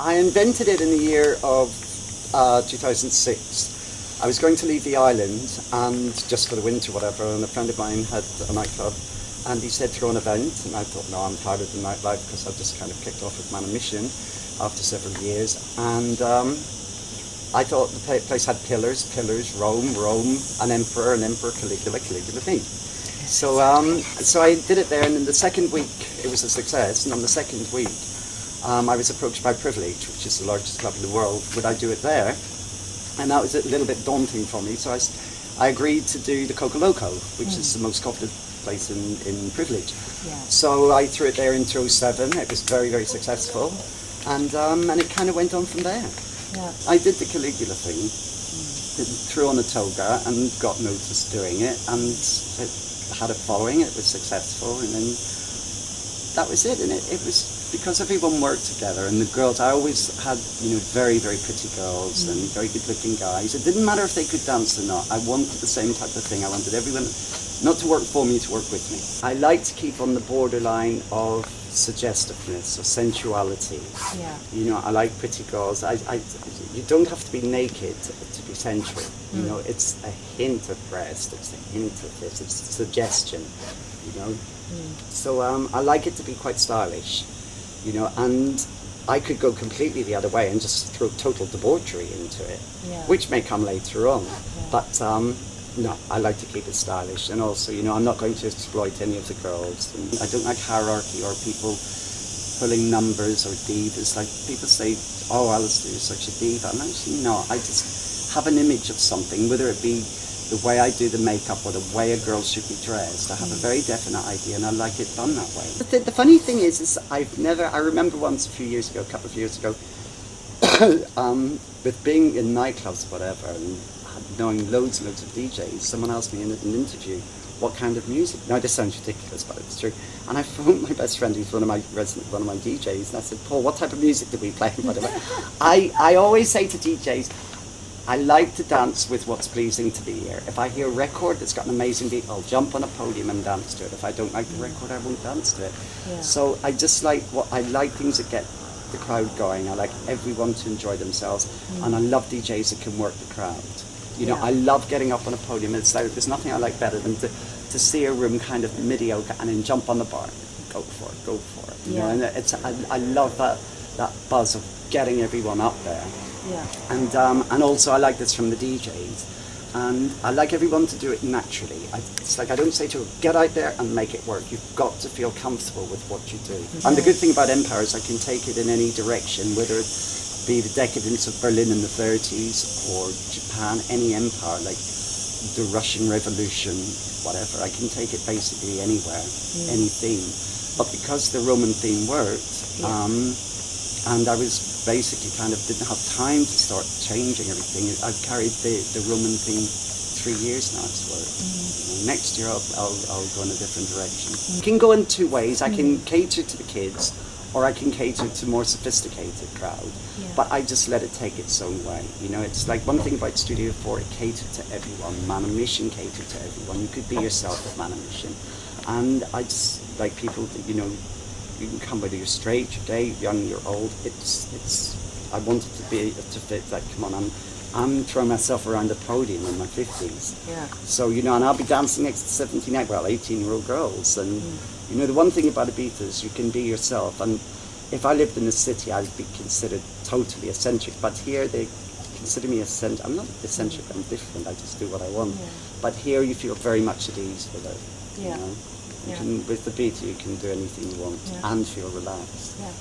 I invented it in the year of 2006. I was going to leave the island, and just for the winter, whatever, and a friend of mine had a nightclub, and he said throw an event, and I thought, no, I'm tired of the nightlife, because I've just kind of kicked off with Man on Mission after several years, and I thought the place had pillars, Rome, an emperor, Caligula, me. So I did it there, and in the second week it was a success, and on the second week I was approached by Privilege, which is the largest club in the world. Would I do it there? And that was a little bit daunting for me, so I agreed to do the Coco Loco, which is the most coveted place in Privilege. Yeah. So I threw it there in 2007. It was very, very successful, and it kind of went on from there. Yeah. I did the Caligula thing, threw on a toga and got noticed doing it, and it had a following. It was successful, and then that was it. And it was because everyone worked together, and the girls, I always had, very, very pretty girls and very good-looking guys. It didn't matter if they could dance or not. I wanted the same type of thing. I wanted everyone not to work for me, to work with me. I like to keep on the borderline of suggestiveness or sensuality. Yeah. I like pretty girls. You don't have to be naked to be sensual. It's a hint of breast, it's a hint of this, it's a suggestion, So I like it to be quite stylish, and I could go completely the other way and just throw total debauchery into it, which may come later on, but no, I like to keep it stylish, and also, I'm not going to exploit any of the girls, and I don't like hierarchy or people pulling numbers or divas. Like people say, oh, Allister is such a diva, and actually no, I just have an image of something, whether it be the way I do the makeup or the way a girl should be dressed. I have a very definite idea, and I like it done that way. But the funny thing is I remember once a couple of years ago, with being in nightclubs, whatever, and knowing loads and loads of DJs, someone asked me in an interview, what kind of music? Now this sounds ridiculous, but it's true. And I phoned my best friend, who's one of my DJs, and I said, Paul, what type of music do we play? Whatever. I always say to DJs, I like to dance with what's pleasing to the ear. If I hear a record that's got an amazing beat, I'll jump on a podium and dance to it. If I don't like the record, I won't dance to it. Yeah. So I like things that get the crowd going. I like everyone to enjoy themselves, and I love DJs that can work the crowd. I love getting up on a podium. It's like there's nothing I like better than to see a room kind of mediocre and then jump on the bar, go for it. And I love that buzz of getting everyone up there. Yeah. And also I like this from the DJs, and I like everyone to do it naturally. It's like I don't say to her, get out there and make it work. You've got to feel comfortable with what you do. And the good thing about Empire is I can take it in any direction, whether it be the decadence of Berlin in the 30s or Japan, any empire, like the Russian Revolution, whatever. I can take it basically anywhere, any theme. But because the Roman theme worked, and I was basically didn't have time to start changing everything, I've carried the Roman theme 3 years now it's worked. Next year I'll go in a different direction. You can go in two ways. I can cater to the kids, or I can cater to more sophisticated crowd. But I just let it take its own way. It's like one thing about Studio 4, it catered to everyone. Man on Mission catered to everyone. You could be yourself at Man on Mission. And I just like people that, you can come whether you're straight, you're gay, young, you're old. I wanted to fit like, come on, I'm throwing myself around the podium in my 50s. Yeah. So, and I'll be dancing next to 18-year-old girls. And, the one thing about Ibiza is you can be yourself. And if I lived in the city, I'd be considered totally eccentric. But here they consider me eccentric. I'm not eccentric, I'm different. I just do what I want. Yeah. But here you feel very much at ease with it. Yeah. You can, with the Ibiza, you can do anything you want and feel relaxed. Yeah.